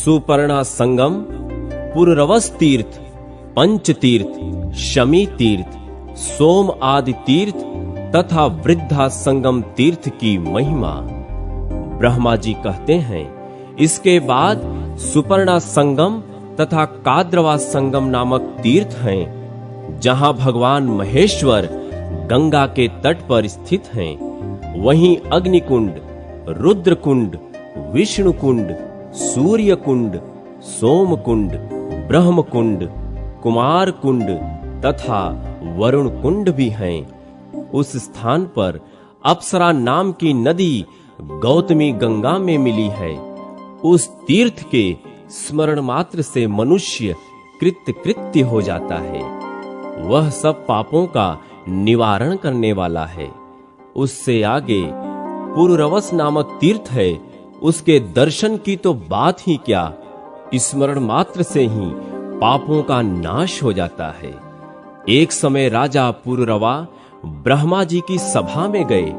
सुपर्णा संगम, पुररवस तीर्थ, पंच तीर्थ, शमी तीर्थ, सोम आदि तीर्थ तथा वृद्धा संगम तीर्थ की महिमा। ब्रह्मा जी कहते हैं, इसके बाद सुपर्णा संगम तथा काद्रवा संगम नामक तीर्थ हैं, जहां भगवान महेश्वर गंगा के तट पर स्थित हैं। वहीं अग्निकुंड, रुद्रकुंड, विष्णुकुंड, सूर्य कुंड, सोम कुंड, ब्रह्म कुंड, कुमार कुंड तथा वरुण कुंड भी हैं। उस स्थान पर अप्सरा नाम की नदी गौतमी गंगा में मिली है। उस तीर्थ के स्मरण मात्र से मनुष्य कृत्य हो जाता है। वह सब पापों का निवारण करने वाला है। उससे आगे पुररवस नामक तीर्थ है। उसके दर्शन की तो बात ही क्या, स्मरण मात्र से ही पापों का नाश हो जाता है। एक समय राजा पुररवा ब्रह्मा जी की सभा में गए।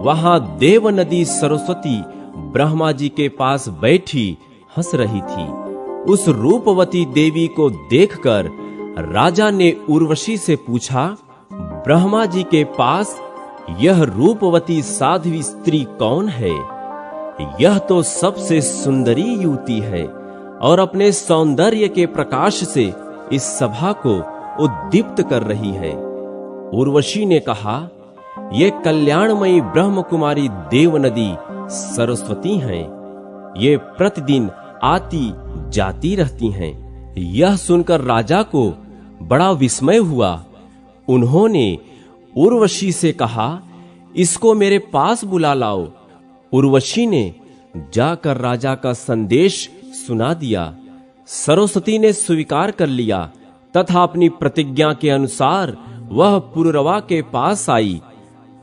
वहां देव नदी सरस्वती ब्रह्मा जी के पास बैठी हंस रही थी। उस रूपवती देवी को देखकर राजा ने उर्वशी से पूछा, ब्रह्मा जी के पास यह रूपवती साध्वी स्त्री कौन है? यह तो सबसे सुंदरी युवती है और अपने सौंदर्य के प्रकाश से इस सभा को उद्दीप्त कर रही है। उर्वशी ने कहा, ये कल्याणमयी ब्रह्म कुमारी देव नदी सरस्वती हैं। ये प्रतिदिन आती जाती रहती हैं। यह सुनकर राजा को बड़ा विस्मय हुआ। उन्होंने उर्वशी से कहा, इसको मेरे पास बुला लाओ। उर्वशी ने जाकर राजा का संदेश सुना दिया। सरस्वती ने स्वीकार कर लिया तथा अपनी प्रतिज्ञा के अनुसार वह पुररवा के पास आई।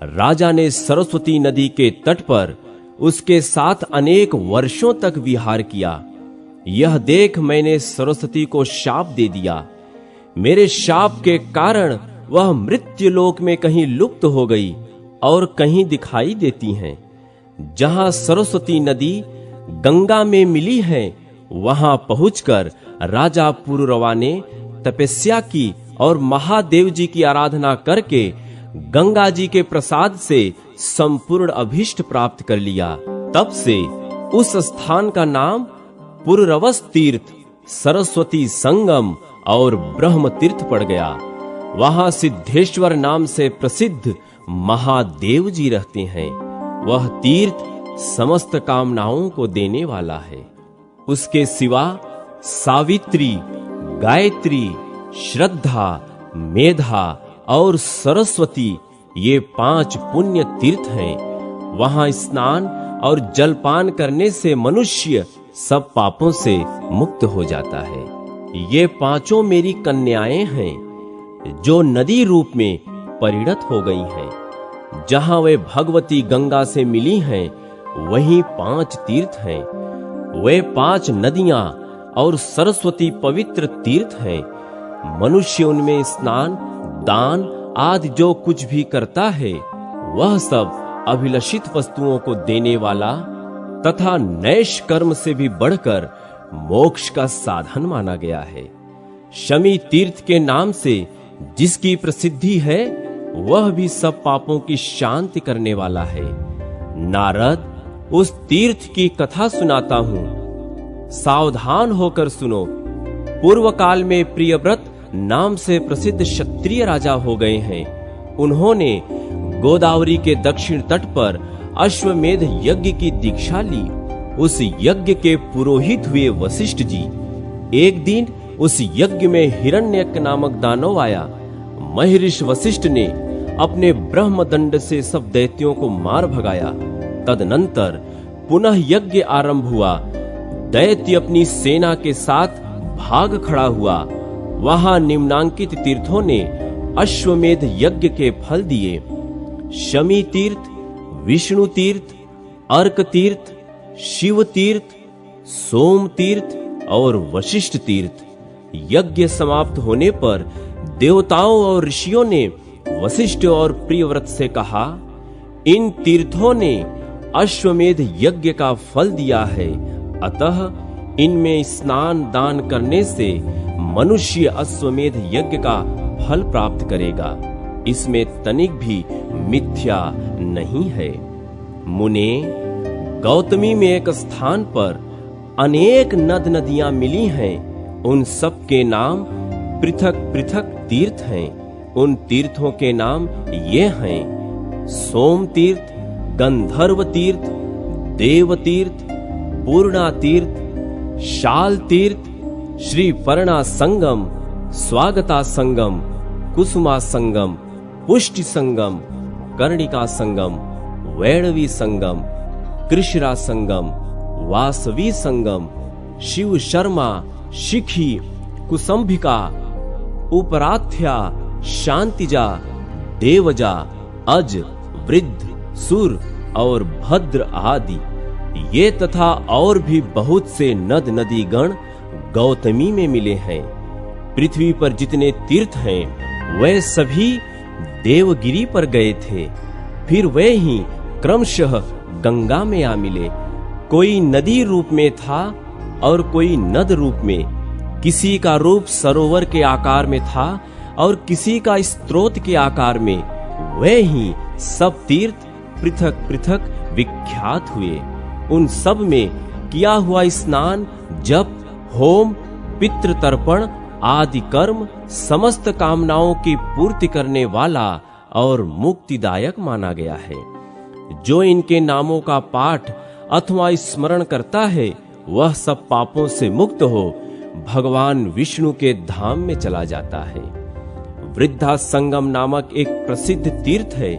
राजा ने सरस्वती नदी के तट पर उसके साथ अनेक वर्षों तक विहार किया। यह देख मैंने सरस्वती को शाप दे दिया। मेरे शाप के कारण वह मृत्युलोक में कहीं लुप्त हो गई और कहीं दिखाई देती हैं। जहां सरस्वती नदी गंगा में मिली है, वहां पहुंचकर राजा पुररवा ने तपस्या की और महादेव जी की आराधना करके गंगा जी के प्रसाद से संपूर्ण अभीष्ट प्राप्त कर लिया। तब से उस स्थान का नाम पुररवस तीर्थ, सरस्वती संगम और ब्रह्म तीर्थ पड़ गया। वहां सिद्धेश्वर नाम से प्रसिद्ध महादेव जी रहते हैं। वह तीर्थ समस्त कामनाओं को देने वाला है। उसके सिवा सावित्री, गायत्री, श्रद्धा, मेधा और सरस्वती ये 5 पुण्य तीर्थ हैं। वहां स्नान और जलपान करने से मनुष्य सब पापों से मुक्त हो जाता है। ये 5 मेरी कन्याएं हैं, जो नदी रूप में परिणत हो गई हैं। जहां वे भगवती गंगा से मिली हैं, वहीं 5 तीर्थ हैं। वे 5 नदियां और सरस्वती पवित्र तीर्थ हैं। मनुष्य उनमें स्नान, दान आदि जो कुछ भी करता है, वह सब अभिलषित वस्तुओं को देने वाला तथा नैश कर्म से भी बढ़कर मोक्ष का साधन माना गया है। शमी तीर्थ के नाम से जिसकी प्रसिद्धि है, वह भी सब पापों की शांति करने वाला है। नारद, उस तीर्थ की कथा सुनाता हूं, सावधान होकर सुनो। पूर्व काल में प्रियव्रत नाम से प्रसिद्ध क्षत्रिय राजा हो गए हैं। उन्होंने गोदावरी के दक्षिण तट पर अश्वमेध यज्ञ की दीक्षा ली। उस यज्ञ के पुरोहित हुए वशिष्ठ जी। एक दिन उस यज्ञ में हिरण्यक नामक दानव आया। महर्षि वशिष्ठ ने अपने ब्रह्मदंड से सब दैत्यों को मार भगाया। तदनंतर पुनः यज्ञ आरंभ हुआ। दैत्य अपनी सेना के साथ भाग खड़ा हुआ। वहां निम्नांकित तीर्थों ने अश्वमेध यज्ञ के फल दिए। शमी तीर्थ, विष्णु तीर्थ, अर्क तीर्थ, शिव तीर्थ, सोम तीर्थ और वशिष्ठ तीर्थ। यज्ञ समाप्त होने पर देवताओं और ऋषियों ने वशिष्ठ और प्रियव्रत से कहा, इन तीर्थों ने अश्वमेध यज्ञ का फल दिया है, अतः इनमें स्नान दान करने से मनुष्य अश्वमेध यज्ञ का फल प्राप्त करेगा। इसमें तनिक भी मिथ्या नहीं है। मुने, गौतमी में एक स्थान पर अनेक नद नदियां मिली हैं। उन सब के नाम पृथक पृथक तीर्थ हैं। उन तीर्थों के नाम ये हैं: सोम तीर्थ, गंधर्व तीर्थ, देव तीर्थ, पूर्णा तीर्थ, शाल तीर्थ, श्री पर्णा संगम, स्वागता संगम, कुसुमा संगम, पुष्टि संगम, कर्णिका संगम, वैणवी संगम, कृष्णा संगम, वासवी संगम, शिव शर्मा, शिखी, कुसंभिका, उपराथ्या, शांतिजा, देवजा, अज, वृद्ध, सुर और भद्र आदि ये तथा और भी बहुत से नद नदी गण गौतमी में मिले हैं। पृथ्वी पर जितने तीर्थ हैं वे सभी देवगिरी पर गए थे। फिर वे ही क्रमशः गंगा में आ मिले। कोई नदी रूप में था और कोई नद रूप में। किसी का रूप सरोवर के आकार में था और किसी का स्रोत के आकार में। वे ही सब तीर्थ पृथक पृथक विख्यात हुए। उन सब में किया हुआ स्नान, जप, होम, पितृ तर्पण आदि कर्म समस्त कामनाओं की पूर्ति करने वाला और मुक्तिदायक माना गया है। जो इनके नामों का पाठ अथवा स्मरण करता है वह सब पापों से मुक्त हो भगवान विष्णु के धाम में चला जाता है। वृद्धा संगम नामक एक प्रसिद्ध तीर्थ है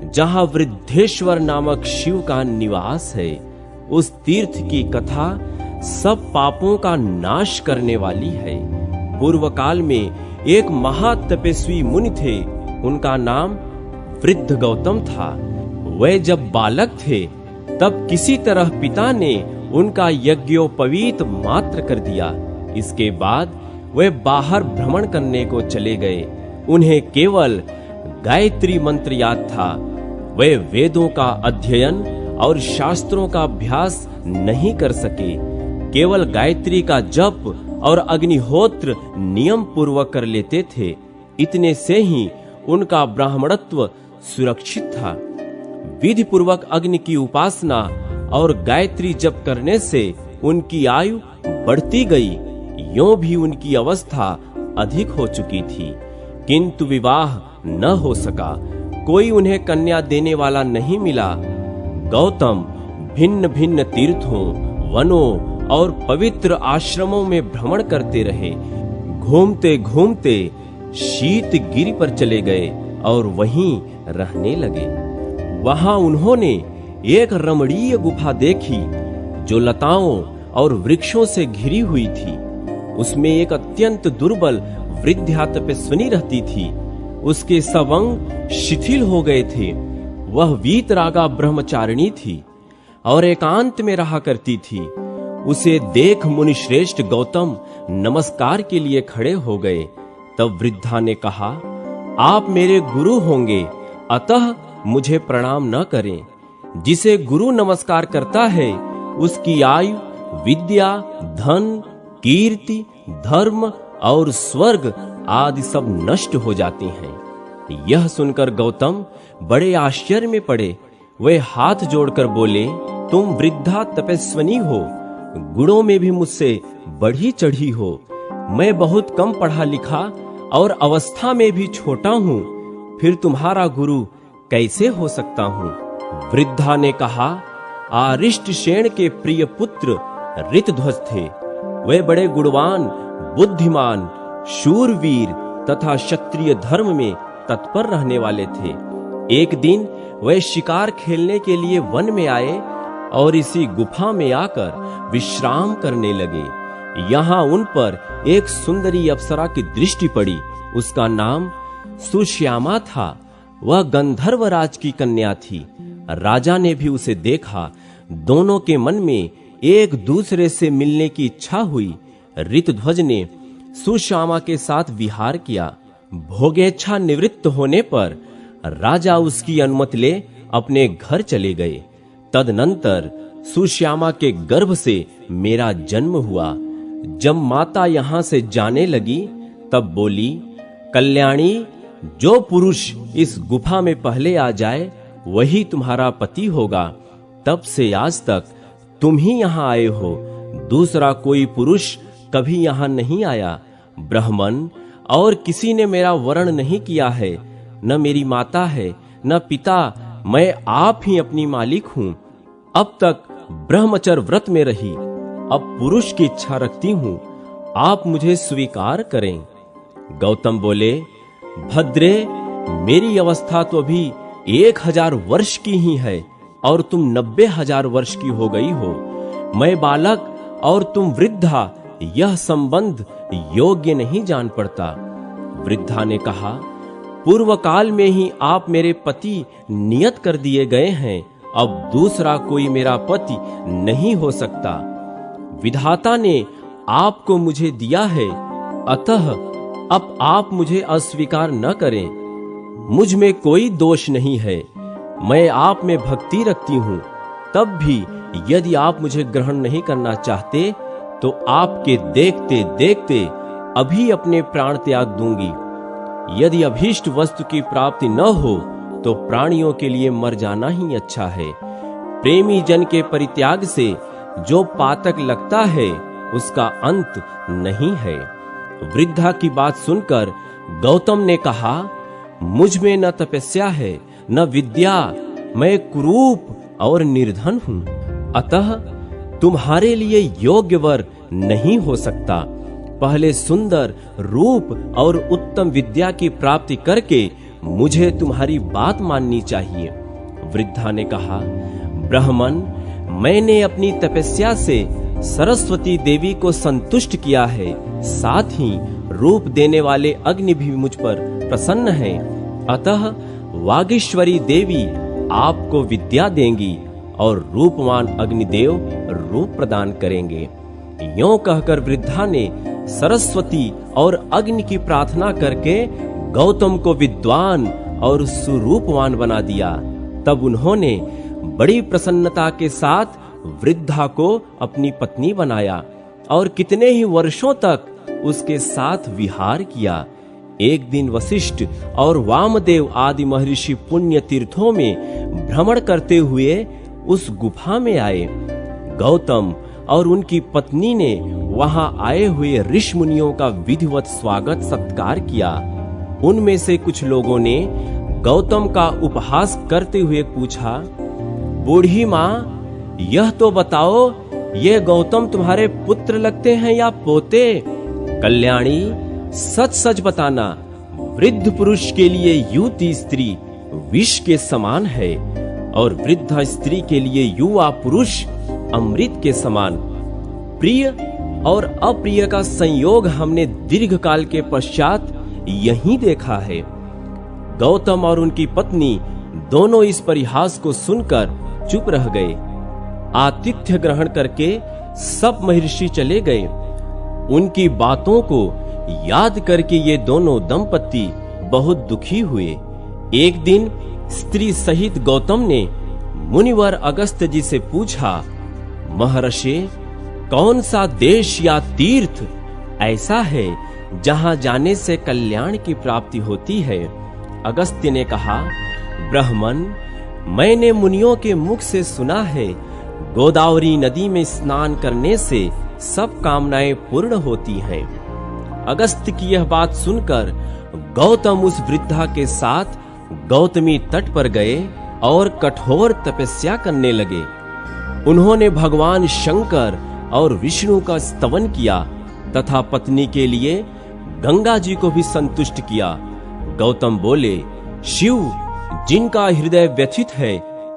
जहां वृद्धेश्वर नामक शिव का निवास है। उस तीर्थ की कथा सब पापों का नाश करने वाली है। पूर्व काल में एक महातपस्वी मुनि थे। उनका नाम वृद्ध गौतम था। वे जब बालक थे तब किसी तरह पिता ने उनका यज्ञोपवीत मात्र कर दिया। इसके बाद वे बाहर भ्रमण करने को चले गए। उन्हें केवल गायत्री मंत्र याद था। वे वेदों का अध्ययन और शास्त्रों का अभ्यास नहीं कर सके। केवल गायत्री का जप और अग्निहोत्र नियम पूर्वक कर लेते थे। इतने से ही उनका ब्राह्मणत्व सुरक्षित था। विधि पूर्वक अग्नि की उपासना और गायत्री जप करने से उनकी आयु बढ़ती गई। यों भी उनकी अवस्था अधिक हो चुकी थी, किंतु विवाह न हो सका। कोई उन्हें कन्या देने वाला नहीं मिला। गौतम भिन्न भिन्न तीर्थों, वनों और पवित्र आश्रमों में भ्रमण करते रहे। घूमते घूमते शीत गिरि पर चले गए और वहीं रहने लगे। वहां उन्होंने एक रमणीय गुफा देखी जो लताओं और वृक्षों से घिरी हुई थी। उसमें एक अत्यंत दुर्बल वृद्धा तपस्विनी रहती थी। उसके सब अंग शिथिल हो गए थे। वह वीतरागा ब्रह्मचारिणी थी और एकांत में रहा करती थी। उसे देख मुनि श्रेष्ठ गौतम नमस्कार के लिए खड़े हो गए। तब वृद्धा ने कहा, आप मेरे गुरु होंगे, अतः मुझे प्रणाम न करें। जिसे गुरु नमस्कार करता है उसकी आयु, विद्या, धन, कीर्ति, धर्म और स्वर्ग आदि सब नष्ट हो जाती हैं। यह सुनकर गौतम बड़े आश्चर्य में पड़े। वे हाथ जोड़कर बोले, तुम वृद्धा तपस्विनी हो, गुणों में भी मुझसे बढ़ी चढ़ी हो। मैं बहुत कम पढ़ा लिखा और अवस्था में भी छोटा हूँ, फिर तुम्हारा गुरु कैसे हो सकता हूँ? वृद्धा ने कहा, आरिष्टशेन के प्रिय पुत्र ऋतध्वज थे। वे बड़े गुणवान, बुद्धिमान, शूरवीर तथा क्षत्रिय धर्म में तत्पर रहने वाले थे। एक दिन वे शिकार खेलने के लिए वन में आए और इसी गुफा में आकर विश्राम करने लगे। यहाँ उन पर एक सुंदरी अप्सरा की दृष्टि पड़ी। उसका नाम सुश्यामा था। वह गंधर्वराज की कन्या थी। राजा ने भी उसे देखा। दोनों के मन में एक दूसरे से मिलने की इच्छा हुई। ऋतध्वज ने सुश्यामा के साथ विहार किया। भोगेच्छा निवृत्त होने पर राजा उसकी अनुमति ले अपने घर चले गए। तदनंतर सुश्यामा के गर्भ से मेरा जन्म हुआ। जब माता यहां से जाने लगी तब बोली, कल्याणी, जो पुरुष इस गुफा में पहले आ जाए वही तुम्हारा पति होगा। तब से आज तक तुम ही यहाँ आए हो, दूसरा कोई पुरुष कभी यहाँ नहीं आया। ब्राह्मण और किसी ने मेरा वरण नहीं किया है, न मेरी माता है न पिता, मैं आप ही अपनी मालिक हूँ। अब तक ब्रह्मचर्य व्रत में रही, अब पुरुष की इच्छा रखती हूँ, आप मुझे स्वीकार करें। गौतम बोले, भद्रे, मेरी अवस्था तो अभी 1000 वर्ष की ही है और तुम 90,000 वर्ष की हो गई हो। मैं बालक और तुम वृद्धा, यह संबंध योग्य नहीं जान पड़ता। वृद्धा ने कहा, पूर्व काल में ही आप मेरे पति नियत कर दिए गए हैं, अब दूसरा कोई मेरा पति नहीं हो सकता। विधाता ने आपको मुझे दिया है, अतः अब आप मुझे अस्वीकार न करें। मुझ में कोई दोष नहीं है, मैं आप में भक्ति रखती हूँ। तब भी यदि आप मुझे ग्रहण नहीं करना चाहते तो आपके देखते देखते अभी अपने प्राण त्याग दूंगी। यदि अभीष्ट वस्तु की प्राप्ति न हो तो प्राणियों के लिए मर जाना ही अच्छा है। प्रेमी जन के परित्याग से जो पातक लगता है उसका अंत नहीं है। वृद्धा की बात सुनकर गौतम ने कहा, मुझ में न तपस्या है न विद्या, मैं कुरूप और निर्धन हूँ, अतः तुम्हारे लिए योग्य वर नहीं हो सकता। पहले सुंदर रूप और उत्तम विद्या की प्राप्ति करके मुझे तुम्हारी बात माननी चाहिए। वृद्धा ने कहा, ब्राह्मण, मैंने अपनी तपस्या से सरस्वती देवी को संतुष्ट किया है, साथ ही रूप देने वाले अग्नि भी मुझ पर प्रसन्न है, अतः वागीश्वरी देवी आपको विद्या देंगी और रूपवान अग्निदेव रूप प्रदान करेंगे। यों कहकर वृद्धा ने सरस्वती और अग्नि की प्रार्थना करके गौतम को विद्वान और सुरूपवान बना दिया। तब उन्होंने बड़ी प्रसन्नता के साथ वृद्धा को अपनी पत्नी बनाया और कितने ही वर्षों तक उसके साथ विहार किया। एक दिन वशिष्ठ और वामदेव आदि महर्षि पुण्य तीर्थों में भ्रमण करते हुए उस गुफा में आए। गौतम और उनकी पत्नी ने वहां आए हुए ऋषि मुनियों का विधिवत स्वागत सत्कार किया। उनमें से कुछ लोगों ने गौतम का उपहास करते हुए पूछा, बूढ़ी माँ, यह तो बताओ, ये गौतम तुम्हारे पुत्र लगते हैं या पोते? कल्याणी, सच सच बताना, वृद्ध पुरुष के लिए युवती स्त्री विष के समान है और वृद्ध स्त्री के लिए युवा पुरुष अमृत के समान। प्रिय और अप्रिय का संयोग हमने दीर्घ काल के पश्चात यहीं देखा है। गौतम और उनकी पत्नी दोनों इस परिहास को सुनकर चुप रह गए। आतिथ्य ग्रहण करके सब महर्षि चले गए। उनकी बातों को याद करके ये दोनों दंपति बहुत दुखी हुए। एक दिन स्त्री सहित गौतम ने मुनिवर अगस्त्य जी से पूछा, महर्षि, कौन सा देश या तीर्थ ऐसा है जहां जाने से कल्याण की प्राप्ति होती है? अगस्त्य ने कहा, ब्राह्मण, मैंने मुनियों के मुख से सुना है, गोदावरी नदी में स्नान करने से सब कामनाएं पूर्ण होती हैं। अगस्त्य की यह बात सुनकर गौतम उस वृद्धा के साथ गौतमी तट पर गए और कठोर तपस्या करने लगे। उन्होंने भगवान शंकर और विष्णु का स्तवन किया तथा पत्नी के लिए गंगा जी को भी संतुष्ट किया। गौतम बोले, शिव, जिनका हृदय व्यथित है,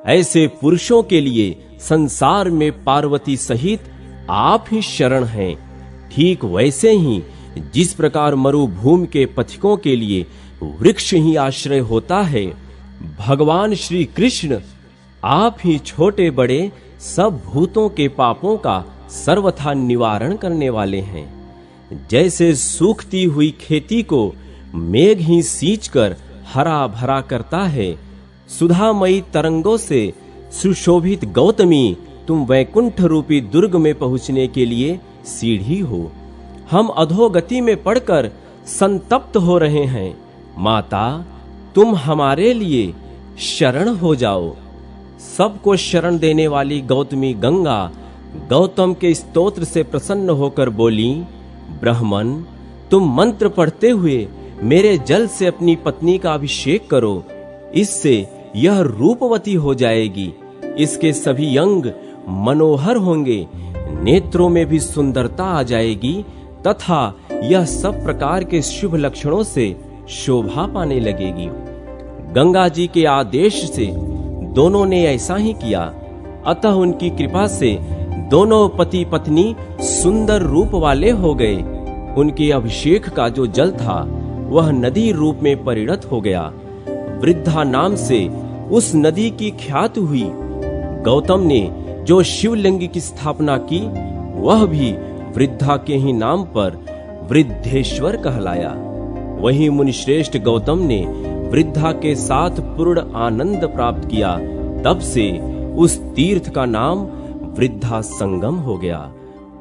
ऐसे पुरुषों के लिए संसार में पार्वती सहित आप ही शरण हैं। ठीक वैसे ही जिस प्रकार मरुभूमि के पथिकों के लिए वृक्ष ही आश्रय होता है, भगवान श्री कृष्ण आप ही छोटे बड़े सब भूतों के पापों का सर्वथा निवारण करने वाले हैं। जैसे सूखती हुई खेती को मेघ ही सींचकर हरा भरा करता है, सुधामयी तरंगों से सुशोभित गौतमी तुम वैकुंठ रूपी दुर्ग में पहुंचने के लिए सीढ़ी हो। हम अधोगति में पड़कर संतप्त हो रहे हैं। माता, तुम हमारे लिए शरण हो जाओ। सबको शरण देने वाली गौतमी गंगा गौतम के स्तोत्र से प्रसन्न होकर बोली, ब्राह्मण, तुम मंत्र पढ़ते हुए मेरे जल से अपनी पत्नी का अभिषेक करो। इससे यह रूपवती हो जाएगी। इसके सभी अंग मनोहर होंगे, नेत्रों में भी सुंदरता आ जाएगी तथा यह सब प्रकार के शुभ लक्षणों से शोभा पाने लगेगी। गंगा जी के आदेश से दोनों ने ऐसा ही किया। अतः उनकी कृपा से दोनों पति पत्नी सुंदर रूप वाले हो गए। उनके अभिषेक का जो जल था वह नदी रूप में परिणत हो गया। वृद्धा नाम से उस नदी की ख्याति हुई। गौतम ने जो शिवलिंग की स्थापना की वह भी वृद्धा के ही नाम पर वृद्धेश्वर कहलाया। वहीं मुनिश्रेष्ठ गौतम ने वृद्धा के साथ पूर्ण आनंद प्राप्त किया। तब से उस तीर्थ का नाम वृद्धा संगम हो गया।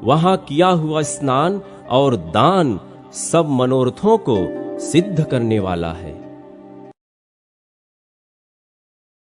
वहां किया हुआ स्नान और दान सब मनोरथों को सिद्ध करने वाला है।